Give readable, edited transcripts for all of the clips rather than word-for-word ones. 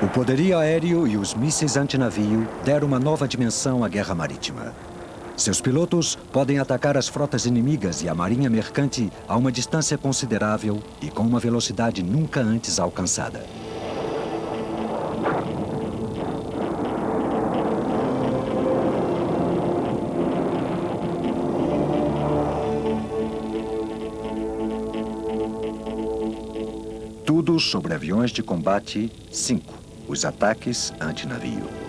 O poderio aéreo e os mísseis antinavio deram uma nova dimensão à guerra marítima. Seus pilotos podem atacar as frotas inimigas e a marinha mercante a uma distância considerável e com uma velocidade nunca antes alcançada. Tudo sobre aviões de combate 5. Os ataques antinavio.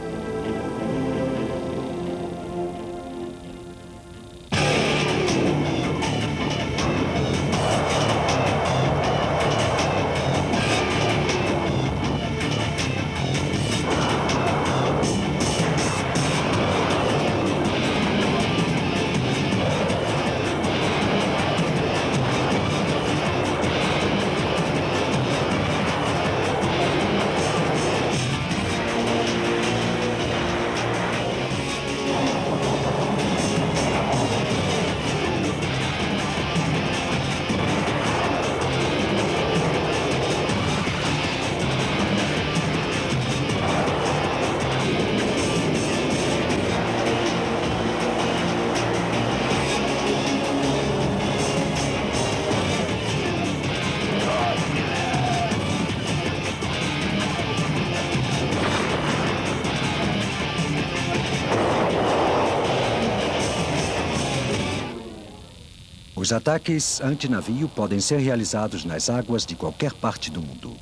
Os ataques antinavio podem ser realizados nas águas de qualquer parte do mundo.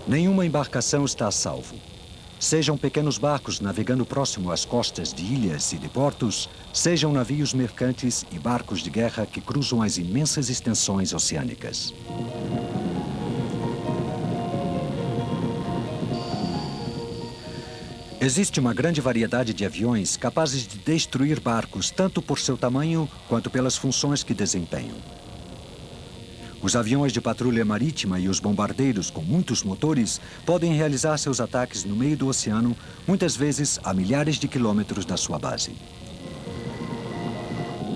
Nenhuma embarcação está a salvo. Sejam pequenos barcos navegando próximo às costas de ilhas e de portos, sejam navios mercantes e barcos de guerra que cruzam as imensas extensões oceânicas. Existe uma grande variedade de aviões capazes de destruir barcos tanto por seu tamanho quanto pelas funções que desempenham. Os aviões de patrulha marítima e os bombardeiros com muitos motores podem realizar seus ataques no meio do oceano, muitas vezes a milhares de quilômetros da sua base.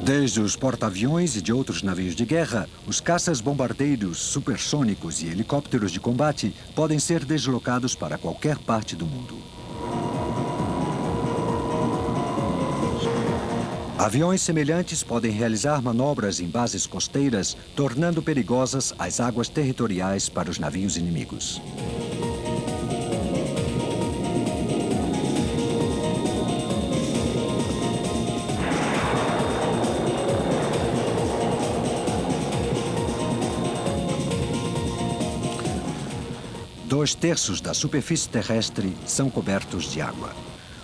Desde os porta-aviões e de outros navios de guerra, os caças-bombardeiros supersônicos e helicópteros de combate podem ser deslocados para qualquer parte do mundo. Aviões semelhantes podem realizar manobras em bases costeiras, tornando perigosas as águas territoriais para os navios inimigos. Dois terços da superfície terrestre são cobertos de água.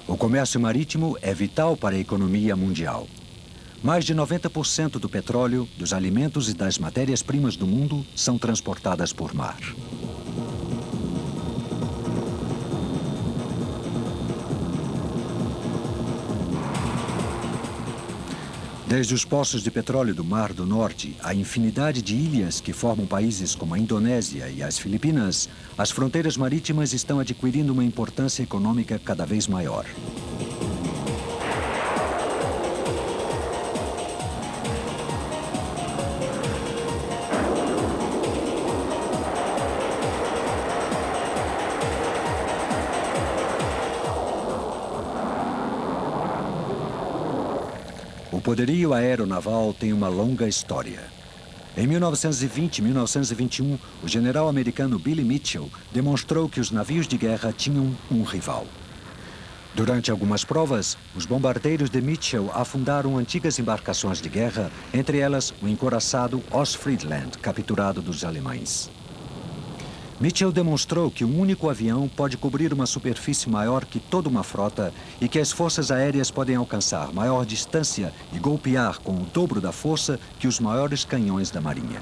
O comércio marítimo é vital para a economia mundial. Mais de 90% do petróleo, dos alimentos e das matérias-primas do mundo são transportadas por mar. Desde os poços de petróleo do Mar do Norte à infinidade de ilhas que formam países como a Indonésia e as Filipinas, as fronteiras marítimas estão adquirindo uma importância econômica cada vez maior. O poderio aeronaval tem uma longa história. Em 1920 e 1921, o general americano Billy Mitchell demonstrou que os navios de guerra tinham um rival. Durante algumas provas, os bombardeiros de Mitchell afundaram antigas embarcações de guerra, entre elas o encouraçado Ostfriesland, capturado dos alemães. Mitchell demonstrou que um único avião pode cobrir uma superfície maior que toda uma frota e que as forças aéreas podem alcançar maior distância e golpear com o dobro da força que os maiores canhões da Marinha.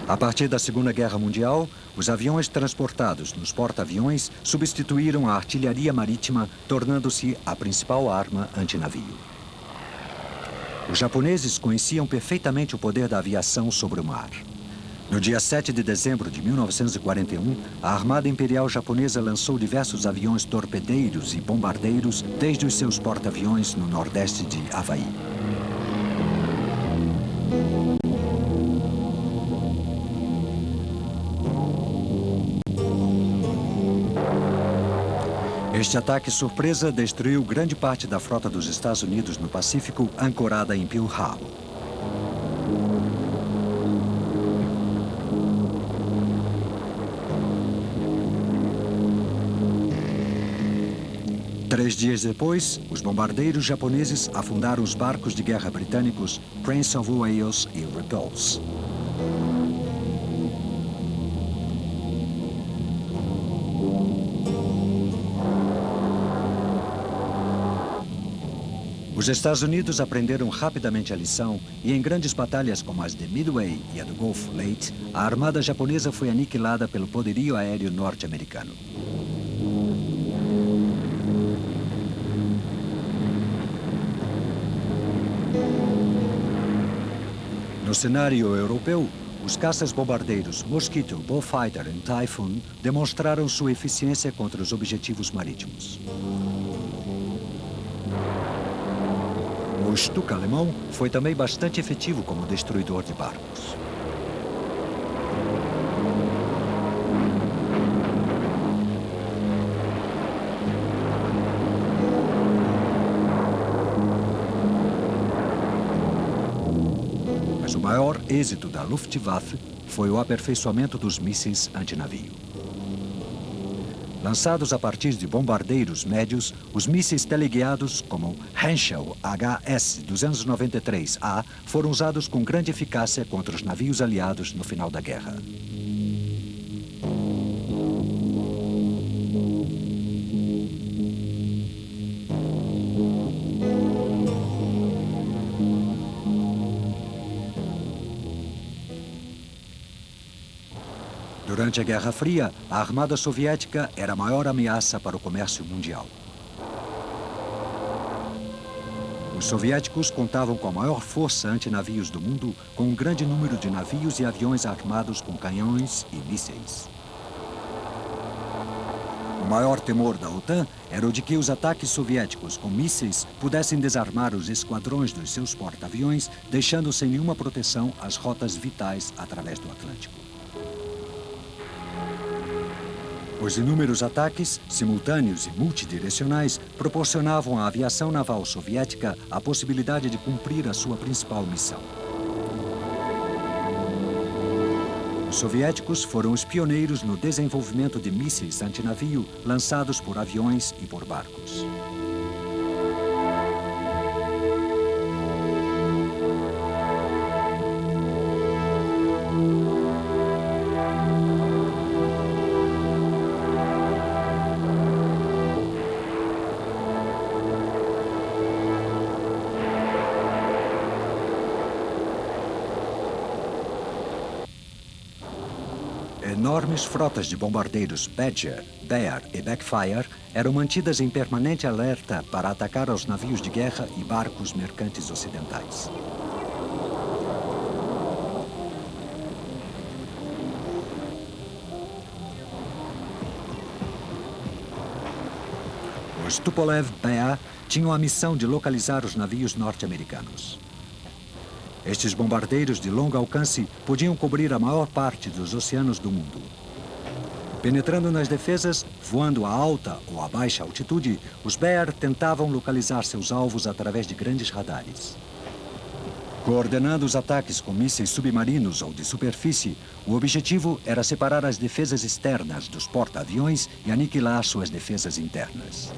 A partir da Segunda Guerra Mundial, os aviões transportados nos porta-aviões substituíram a artilharia marítima, tornando-se a principal arma antinavio. Os japoneses conheciam perfeitamente o poder da aviação sobre o mar. No dia 7 de dezembro de 1941, a Armada Imperial Japonesa lançou diversos aviões torpedeiros e bombardeiros desde os seus porta-aviões no nordeste de Havaí. Este ataque surpresa destruiu grande parte da frota dos Estados Unidos no Pacífico, ancorada em Pearl Harbor. Três dias depois, os bombardeiros japoneses afundaram os barcos de guerra britânicos Prince of Wales e Repulse. Os Estados Unidos aprenderam rapidamente a lição e, em grandes batalhas como as de Midway e a do Gulf Lake, a armada japonesa foi aniquilada pelo poderio aéreo norte-americano. No cenário europeu, os caças-bombardeiros Mosquito, Bullfighter e Typhoon demonstraram sua eficiência contra os objetivos marítimos. O Stuka alemão foi também bastante efetivo como destruidor de barcos. Mas o maior êxito da Luftwaffe foi o aperfeiçoamento dos mísseis antinavio. Lançados a partir de bombardeiros médios, os mísseis teleguiados, como Henschel HS-293A, foram usados com grande eficácia contra os navios aliados no final da guerra. Durante a Guerra Fria, a Armada Soviética era a maior ameaça para o comércio mundial. Os soviéticos contavam com a maior força antinavios do mundo, com um grande número de navios e aviões armados com canhões e mísseis. O maior temor da OTAN era o de que os ataques soviéticos com mísseis pudessem desarmar os esquadrões dos seus porta-aviões, deixando sem nenhuma proteção as rotas vitais através do Atlântico. Os inúmeros ataques, simultâneos e multidirecionais, proporcionavam à aviação naval soviética a possibilidade de cumprir a sua principal missão. Os soviéticos foram os pioneiros no desenvolvimento de mísseis antinavio lançados por aviões e por barcos. Enormes frotas de bombardeiros Badger, Bear e Backfire eram mantidas em permanente alerta para atacar aos navios de guerra e barcos mercantes ocidentais. Os Tupolev Bear tinham a missão de localizar os navios norte-americanos. Estes bombardeiros de longo alcance podiam cobrir a maior parte dos oceanos do mundo. Penetrando nas defesas, voando a alta ou a baixa altitude, os Bear tentavam localizar seus alvos através de grandes radares. Coordenando os ataques com mísseis submarinos ou de superfície, o objetivo era separar as defesas externas dos porta-aviões e aniquilar suas defesas internas.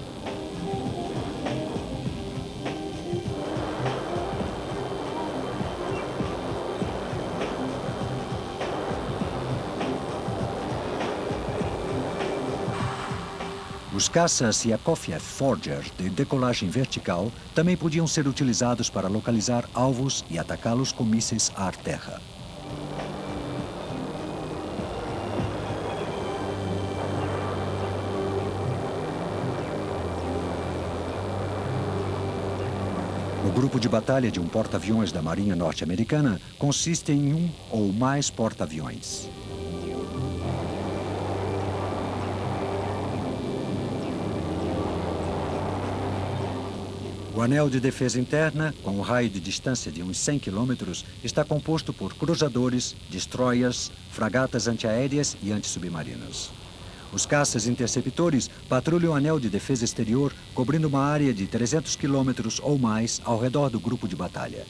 Os caças Yakofiev Forger de decolagem vertical também podiam ser utilizados para localizar alvos e atacá-los com mísseis ar-terra. O grupo de batalha de um porta-aviões da Marinha Norte-Americana consiste em um ou mais porta-aviões. O anel de defesa interna, com um raio de distância de uns 100 quilômetros, está composto por cruzadores, destroyers, fragatas antiaéreas e antissubmarinos. Os caças interceptores patrulham o anel de defesa exterior, cobrindo uma área de 300 quilômetros ou mais ao redor do grupo de batalha.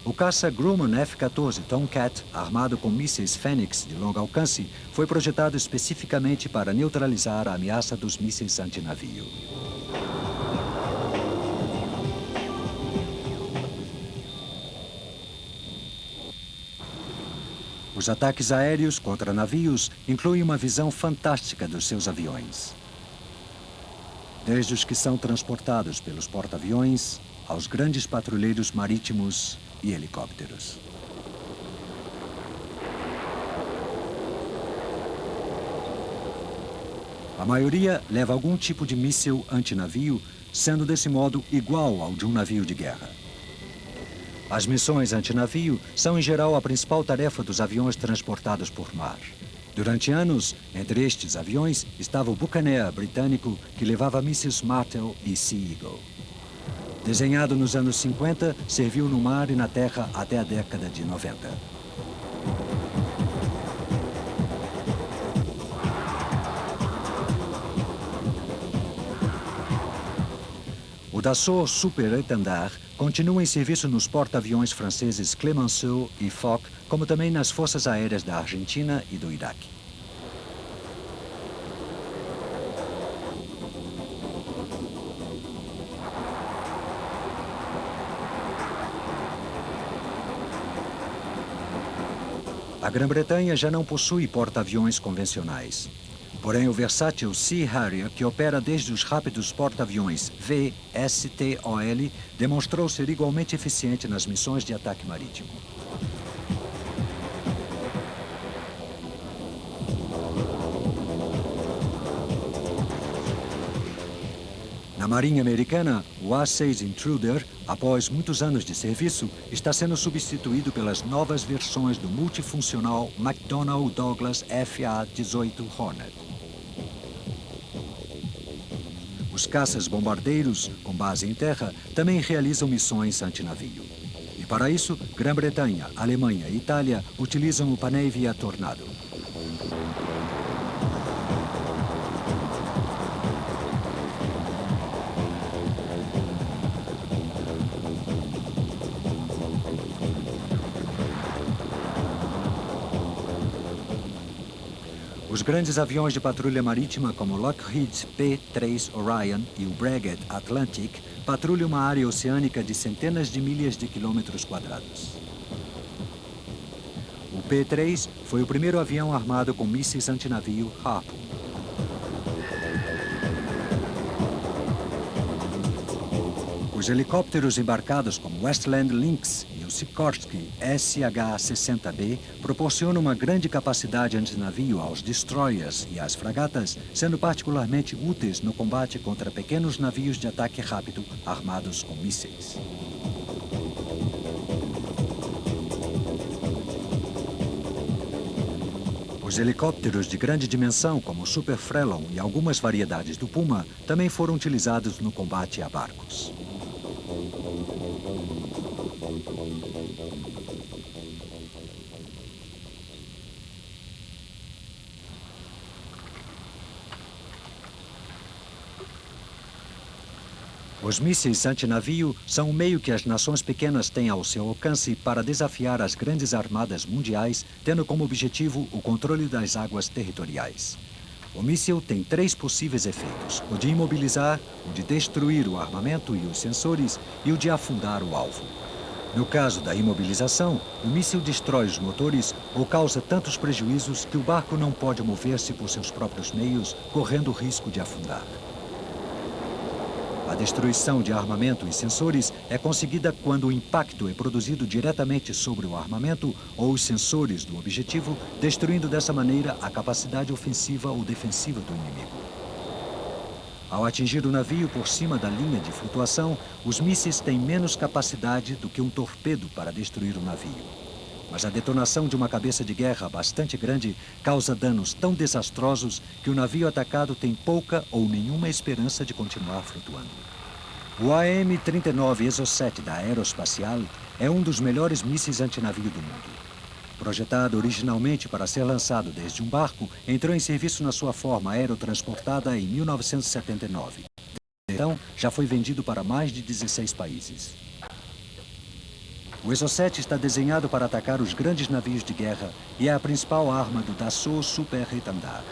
O caça Grumman F-14 Tomcat, armado com mísseis Fênix de longo alcance, foi projetado especificamente para neutralizar a ameaça dos mísseis antinavio. Os ataques aéreos contra navios incluem uma visão fantástica dos seus aviões. Desde os que são transportados pelos porta-aviões aos grandes patrulheiros marítimos e helicópteros. A maioria leva algum tipo de míssil antinavio, sendo desse modo igual ao de um navio de guerra. As missões antinavio são, em geral, a principal tarefa dos aviões transportados por mar. Durante anos, entre estes aviões, estava o Buccaneer britânico, que levava mísseis Martel e Sea Eagle. Desenhado nos anos 50, serviu no mar e na terra até a década de 90. O Dassault Super Étendard continua em serviço nos porta-aviões franceses Clemenceau e Foch, como também nas forças aéreas da Argentina e do Iraque. A Grã-Bretanha já não possui porta-aviões convencionais. Porém, o versátil Sea Harrier, que opera desde os rápidos porta-aviões VSTOL, demonstrou ser igualmente eficiente nas missões de ataque marítimo. Na Marinha Americana, o A-6 Intruder, após muitos anos de serviço, está sendo substituído pelas novas versões do multifuncional McDonnell Douglas FA-18 Hornet. Os caças bombardeiros, com base em terra, também realizam missões antinavio. E para isso, Grã-Bretanha, Alemanha e Itália utilizam o Panavia Tornado. Os grandes aviões de patrulha marítima como o Lockheed P-3 Orion e o Breguet Atlantic patrulham uma área oceânica de centenas de milhas de quilômetros quadrados. O P-3 foi o primeiro avião armado com mísseis antinavio Harpoon. Os helicópteros embarcados como Westland Lynx e o Sikorsky SH-60B proporcionam uma grande capacidade antinavio aos destroyers e às fragatas, sendo particularmente úteis no combate contra pequenos navios de ataque rápido armados com mísseis. Os helicópteros de grande dimensão, como o Super Frelon e algumas variedades do Puma, também foram utilizados no combate a barcos. Os mísseis antinavio são o meio que as nações pequenas têm ao seu alcance para desafiar as grandes armadas mundiais, tendo como objetivo o controle das águas territoriais. O míssil tem 3 possíveis efeitos: o de imobilizar, o de destruir o armamento e os sensores e o de afundar o alvo. No caso da imobilização, o míssil destrói os motores ou causa tantos prejuízos que o barco não pode mover-se por seus próprios meios, correndo o risco de afundar. A destruição de armamento e sensores é conseguida quando o impacto é produzido diretamente sobre o armamento ou os sensores do objetivo, destruindo dessa maneira a capacidade ofensiva ou defensiva do inimigo. Ao atingir o navio por cima da linha de flutuação, os mísseis têm menos capacidade do que um torpedo para destruir o navio. Mas a detonação de uma cabeça de guerra bastante grande causa danos tão desastrosos que o navio atacado tem pouca ou nenhuma esperança de continuar flutuando. O AIM-39 Exocet da Aeroespacial é um dos melhores mísseis antinavio do mundo. Projetado originalmente para ser lançado desde um barco, entrou em serviço na sua forma aerotransportada em 1979. Então, já foi vendido para mais de 16 países. O Exocet está desenhado para atacar os grandes navios de guerra e é a principal arma do Dassault Super Étendard.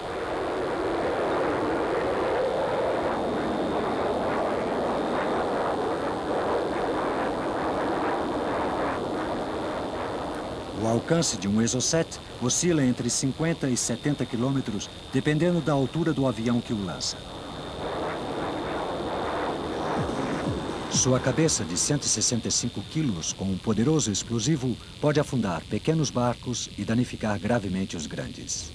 O alcance de um Exocet oscila entre 50 e 70 quilômetros, dependendo da altura do avião que o lança. Sua cabeça de 165 quilos, com um poderoso explosivo, pode afundar pequenos barcos e danificar gravemente os grandes.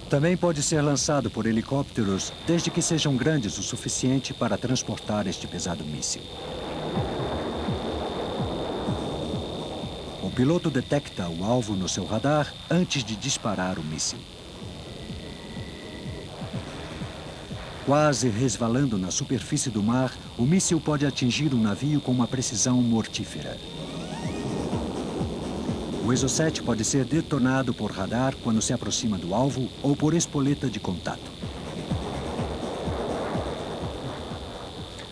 Também pode ser lançado por helicópteros, desde que sejam grandes o suficiente para transportar este pesado míssil. O piloto detecta o alvo no seu radar antes de disparar o míssil. Quase resvalando na superfície do mar, o míssil pode atingir um navio com uma precisão mortífera. O Exocet pode ser detonado por radar quando se aproxima do alvo ou por espoleta de contato.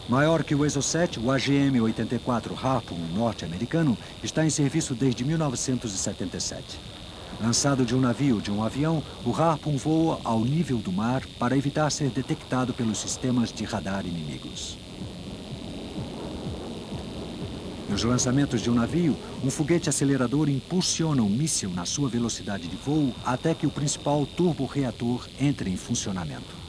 Maior que o Exocet, o AGM-84 Harpoon norte-americano está em serviço desde 1977. Lançado de um navio ou de um avião, o Harpoon voa ao nível do mar para evitar ser detectado pelos sistemas de radar inimigos. Nos lançamentos de um navio, um foguete acelerador impulsiona um míssil na sua velocidade de voo até que o principal turborreator entre em funcionamento.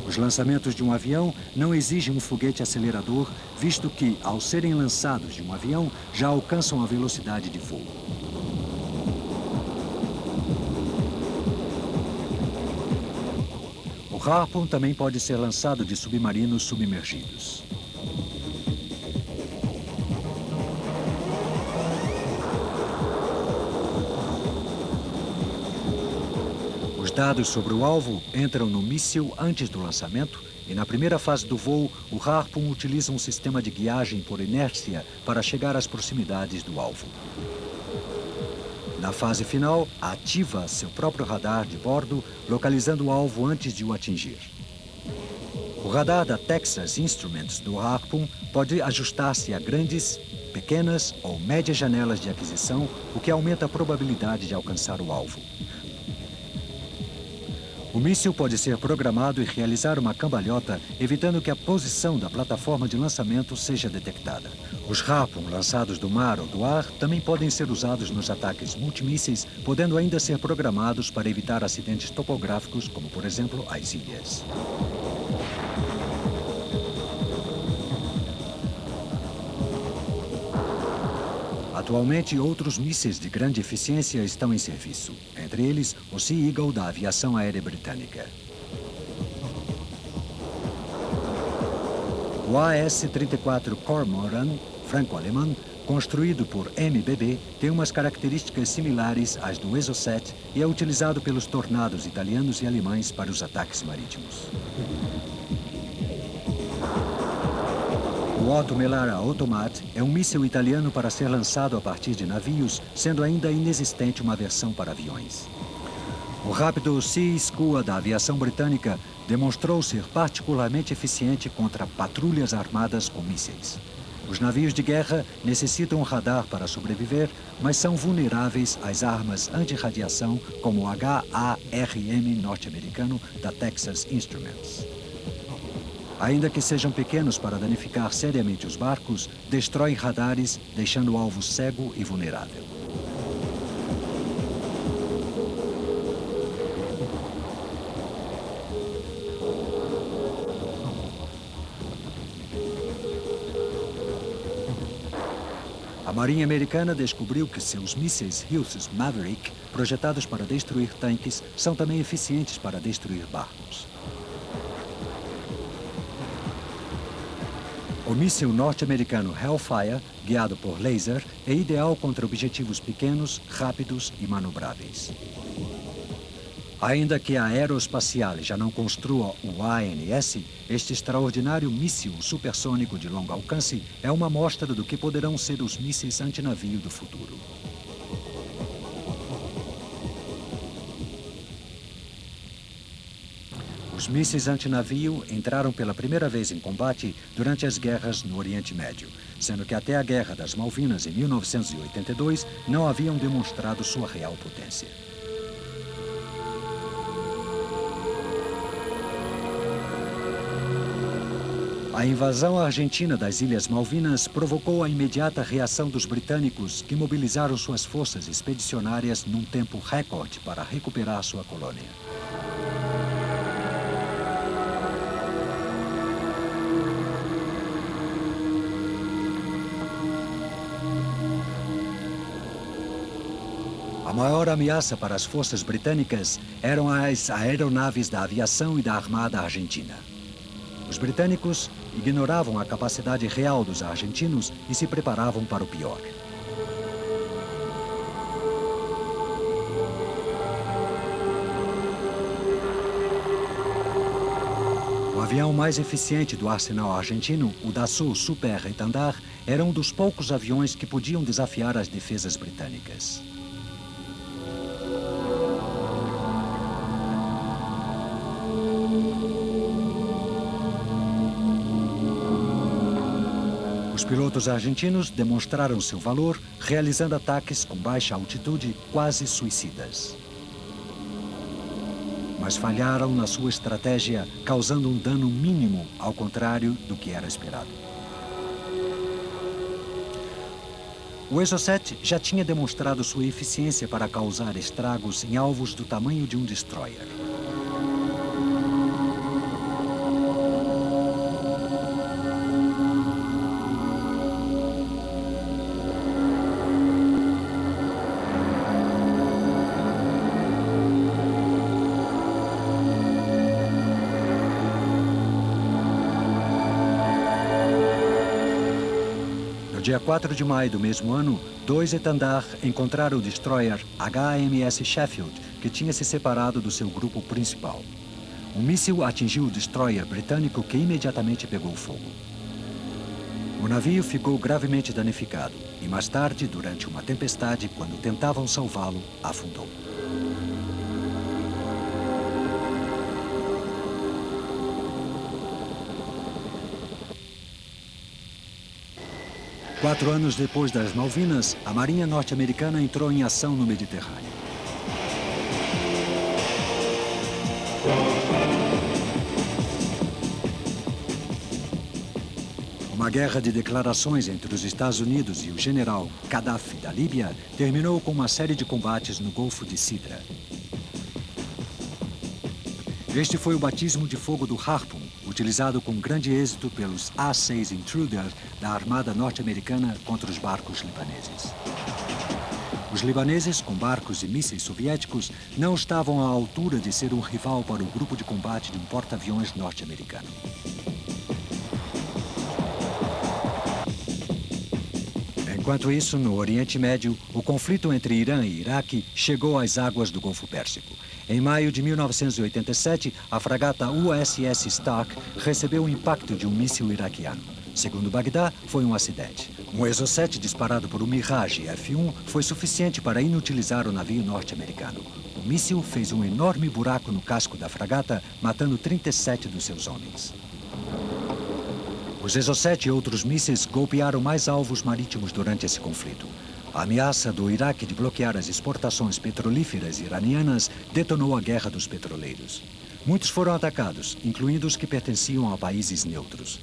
Os lançamentos de um avião não exigem um foguete acelerador, visto que, ao serem lançados de um avião, já alcançam a velocidade de voo. O Harpoon também pode ser lançado de submarinos submergidos. Os dados sobre o alvo entram no míssil antes do lançamento e, na primeira fase do voo, o Harpoon utiliza um sistema de guiagem por inércia para chegar às proximidades do alvo. Na fase final, ativa seu próprio radar de bordo, localizando o alvo antes de o atingir. O radar da Texas Instruments do Harpoon pode ajustar-se a grandes, pequenas ou médias janelas de aquisição, o que aumenta a probabilidade de alcançar o alvo. O míssil pode ser programado e realizar uma cambalhota, evitando que a posição da plataforma de lançamento seja detectada. Os Harpoon lançados do mar ou do ar também podem ser usados nos ataques multimísseis, podendo ainda ser programados para evitar acidentes topográficos, como, por exemplo, as ilhas. Atualmente, outros mísseis de grande eficiência estão em serviço, entre eles o Sea Eagle da Aviação Aérea Britânica. O AS-34 Cormoran, franco-alemão, construído por MBB, tem umas características similares às do Exocet e é utilizado pelos Tornados italianos e alemães para os ataques marítimos. O Otto Melara Automat é um míssil italiano para ser lançado a partir de navios, sendo ainda inexistente uma versão para aviões. O rápido Sea Skua da aviação britânica demonstrou ser particularmente eficiente contra patrulhas armadas com mísseis. Os navios de guerra necessitam um radar para sobreviver, mas são vulneráveis às armas anti-radiação como o HARM norte-americano da Texas Instruments. Ainda que sejam pequenos para danificar seriamente os barcos, destroem radares, deixando o alvo cego e vulnerável. A Marinha Americana descobriu que seus mísseis Hughes Maverick, projetados para destruir tanques, são também eficientes para destruir barcos. O míssil norte-americano Hellfire, guiado por laser, é ideal contra objetivos pequenos, rápidos e manobráveis. Ainda que a aeroespacial já não construa o ANS, este extraordinário míssil supersônico de longo alcance é uma amostra do que poderão ser os mísseis antinavio do futuro. Os mísseis antinavio entraram pela primeira vez em combate durante as guerras no Oriente Médio, sendo que até a Guerra das Malvinas, em 1982, não haviam demonstrado sua real potência. A invasão argentina das Ilhas Malvinas provocou a imediata reação dos britânicos, que mobilizaram suas forças expedicionárias num tempo recorde para recuperar sua colônia. A maior ameaça para as forças britânicas eram as aeronaves da aviação e da Armada Argentina. Os britânicos ignoravam a capacidade real dos argentinos e se preparavam para o pior. O avião mais eficiente do arsenal argentino, o Dassault Super Étendard, era um dos poucos aviões que podiam desafiar as defesas britânicas. Os pilotos argentinos demonstraram seu valor realizando ataques com baixa altitude quase suicidas. Mas falharam na sua estratégia, causando um dano mínimo, ao contrário do que era esperado. O Exocet já tinha demonstrado sua eficiência para causar estragos em alvos do tamanho de um destroyer. No dia 4 de maio do mesmo ano, dois Étendard encontraram o destroyer HMS Sheffield, que tinha se separado do seu grupo principal. Um míssil atingiu o destroyer britânico, que imediatamente pegou fogo. O navio ficou gravemente danificado e, mais tarde, durante uma tempestade, quando tentavam salvá-lo, afundou. Quatro anos depois das Malvinas, a Marinha norte-americana entrou em ação no Mediterrâneo. Uma guerra de declarações entre os Estados Unidos e o general Gaddafi da Líbia terminou com uma série de combates no Golfo de Sidra. Este foi o batismo de fogo do Harpoon, utilizado com grande êxito pelos A-6 Intruder da Armada norte-americana contra os barcos libaneses. Os libaneses, com barcos e mísseis soviéticos, não estavam à altura de ser um rival para o grupo de combate de um porta-aviões norte-americano. Enquanto isso, no Oriente Médio, o conflito entre Irã e Iraque chegou às águas do Golfo Pérsico. Em maio de 1987, a fragata USS Stark recebeu o impacto de um míssil iraquiano. Segundo Bagdá, foi um acidente. Um Exocet disparado por um Mirage F-1 foi suficiente para inutilizar o navio norte-americano. O míssil fez um enorme buraco no casco da fragata, matando 37 dos seus homens. Os Exocet e outros mísseis golpearam mais alvos marítimos durante esse conflito. A ameaça do Iraque de bloquear as exportações petrolíferas iranianas detonou a guerra dos petroleiros. Muitos foram atacados, incluindo os que pertenciam a países neutros.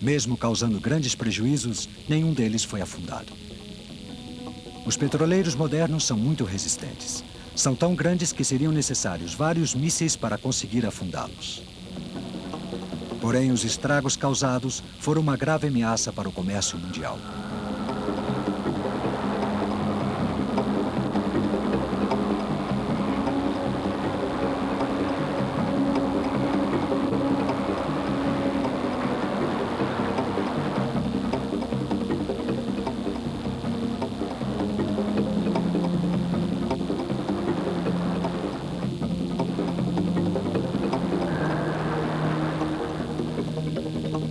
Mesmo causando grandes prejuízos, nenhum deles foi afundado. Os petroleiros modernos são muito resistentes. São tão grandes que seriam necessários vários mísseis para conseguir afundá-los. Porém, os estragos causados foram uma grave ameaça para o comércio mundial.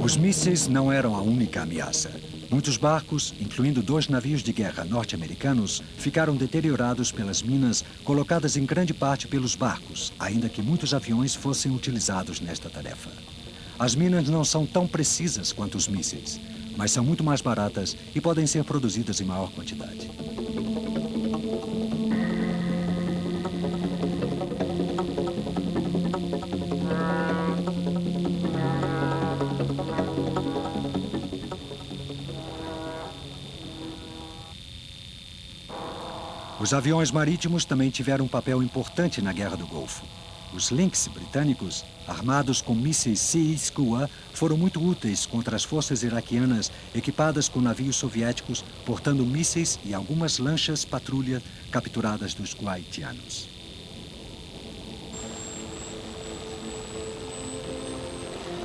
Os mísseis não eram a única ameaça. Muitos barcos, incluindo 2 navios de guerra norte-americanos, ficaram deteriorados pelas minas colocadas em grande parte pelos barcos, ainda que muitos aviões fossem utilizados nesta tarefa. As minas não são tão precisas quanto os mísseis, mas são muito mais baratas e podem ser produzidas em maior quantidade. Os aviões marítimos também tiveram um papel importante na Guerra do Golfo. Os Lynx britânicos, armados com mísseis Sea-Skua, foram muito úteis contra as forças iraquianas equipadas com navios soviéticos portando mísseis e algumas lanchas patrulha capturadas dos kuwaitianos.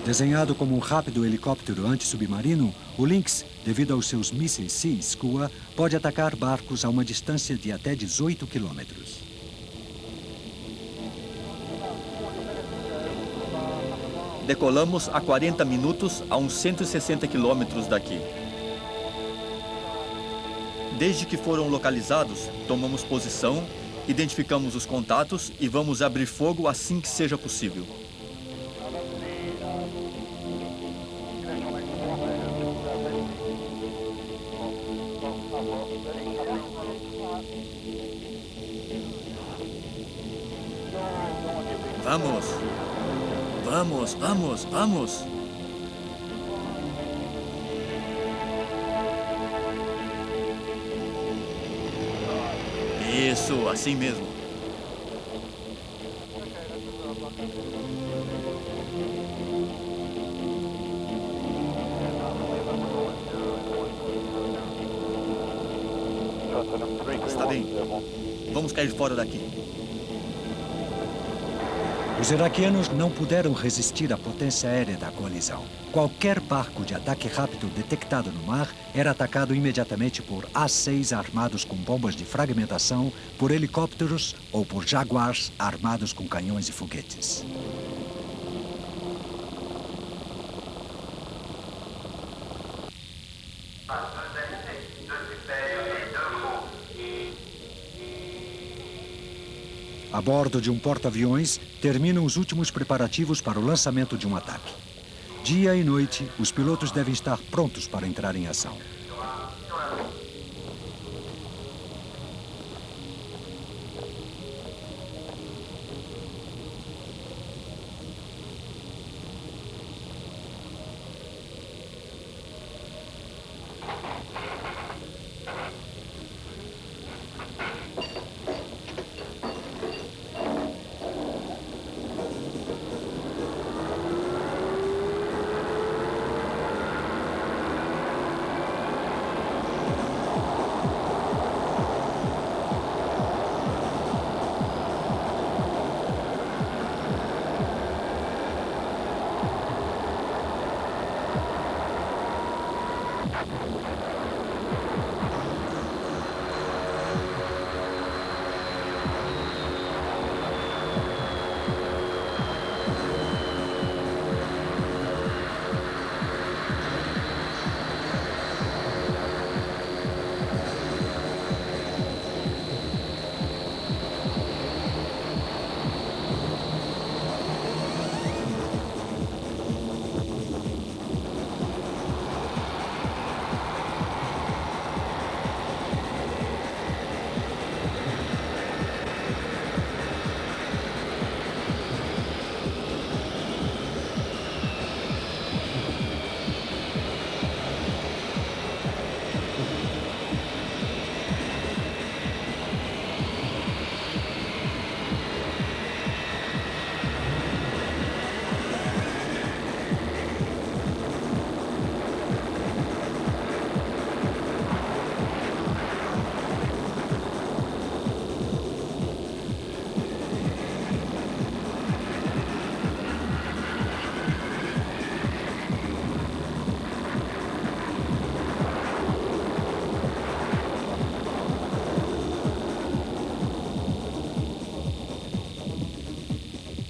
Desenhado como um rápido helicóptero antissubmarino, o Lynx, devido aos seus mísseis Sea-Skua, pode atacar barcos a uma distância de até 18 quilômetros. Decolamos a 40 minutos a uns 160 quilômetros daqui. Desde que foram localizados, tomamos posição, identificamos os contatos e vamos abrir fogo assim que seja possível. Vamos! Vamos, vamos, vamos! Isso, assim mesmo. Está bem. Vamos cair fora daqui. Os iraquianos não puderam resistir à potência aérea da coalizão. Qualquer barco de ataque rápido detectado no mar era atacado imediatamente por A-6 armados com bombas de fragmentação, por helicópteros ou por Jaguars armados com canhões e foguetes. A bordo de um porta-aviões, terminam os últimos preparativos para o lançamento de um ataque. Dia e noite, os pilotos devem estar prontos para entrar em ação.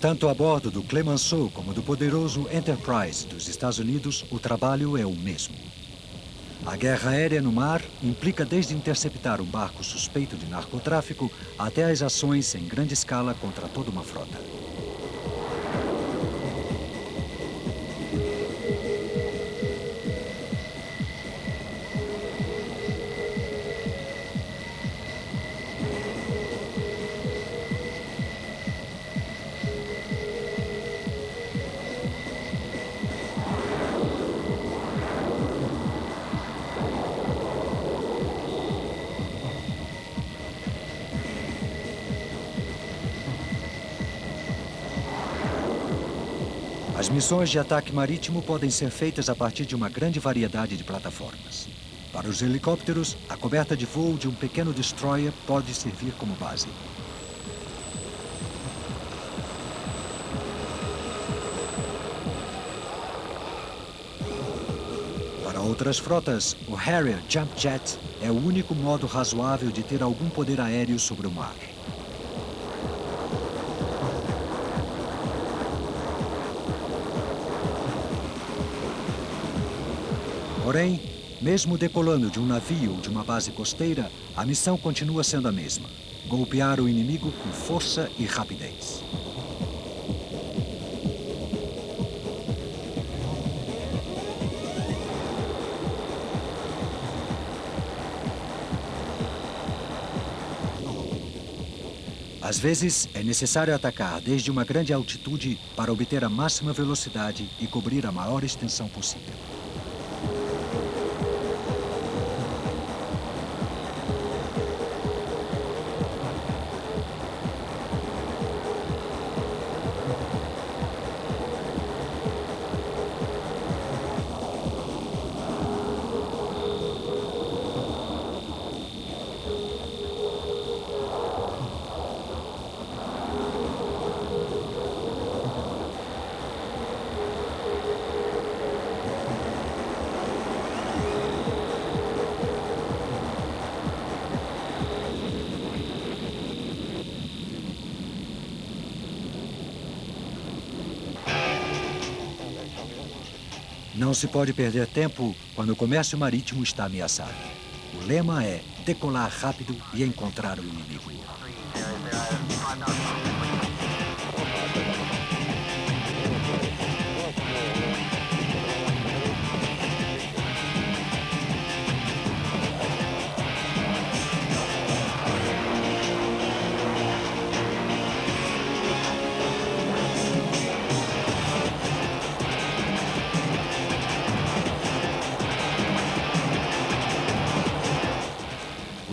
Tanto a bordo do Clemenceau como do poderoso Enterprise dos Estados Unidos, o trabalho é o mesmo. A guerra aérea no mar implica desde interceptar um barco suspeito de narcotráfico até as ações em grande escala contra toda uma frota. As missões de ataque marítimo podem ser feitas a partir de uma grande variedade de plataformas. Para os helicópteros, a coberta de voo de um pequeno destroyer pode servir como base. Para outras frotas, o Harrier Jump Jet é o único modo razoável de ter algum poder aéreo sobre o mar. Porém, mesmo decolando de um navio ou de uma base costeira, a missão continua sendo a mesma: golpear o inimigo com força e rapidez. Às vezes, é necessário atacar desde uma grande altitude para obter a máxima velocidade e cobrir a maior extensão possível. Não se pode perder tempo quando o comércio marítimo está ameaçado. O lema é decolar rápido e encontrar o inimigo.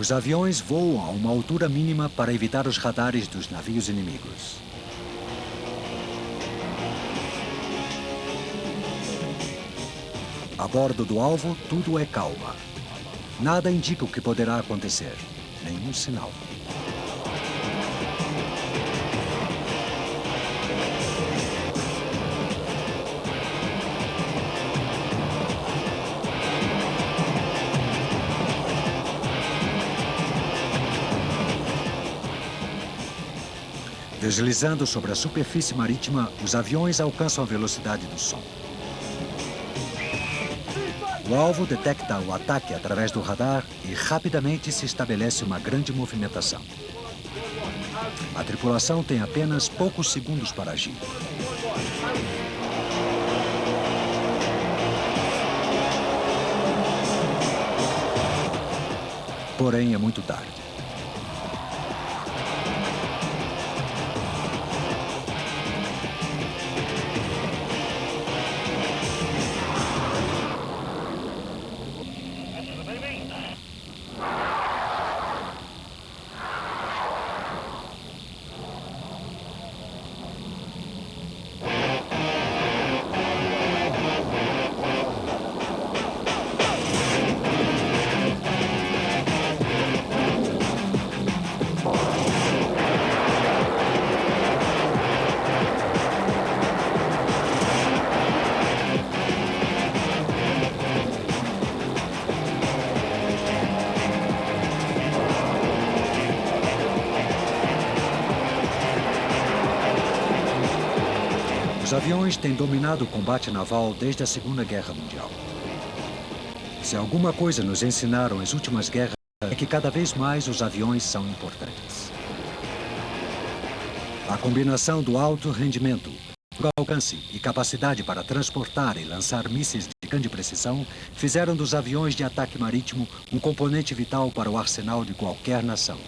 Os aviões voam a uma altura mínima para evitar os radares dos navios inimigos. A bordo do alvo, tudo é calma. Nada indica o que poderá acontecer. Nenhum sinal. Deslizando sobre a superfície marítima, os aviões alcançam a velocidade do som. O alvo detecta o ataque através do radar e rapidamente se estabelece uma grande movimentação. A tripulação tem apenas poucos segundos para agir. Porém, é muito tarde. Os aviões têm dominado o combate naval desde a Segunda Guerra Mundial. Se alguma coisa nos ensinaram as últimas guerras, é que cada vez mais os aviões são importantes. A combinação do alto rendimento, alcance e capacidade para transportar e lançar mísseis de grande precisão fizeram dos aviões de ataque marítimo um componente vital para o arsenal de qualquer nação.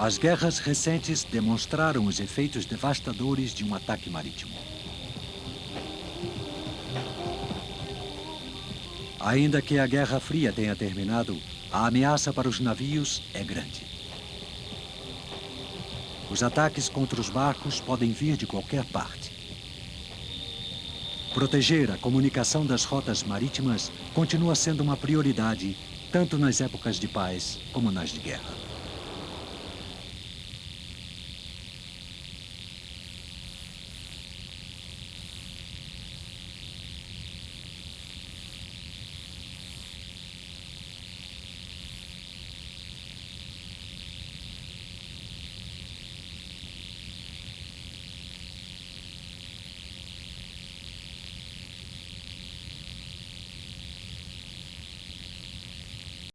As guerras recentes demonstraram os efeitos devastadores de um ataque marítimo. Ainda que a Guerra Fria tenha terminado, a ameaça para os navios é grande. Os ataques contra os barcos podem vir de qualquer parte. Proteger a comunicação das rotas marítimas continua sendo uma prioridade, tanto nas épocas de paz como nas de guerra.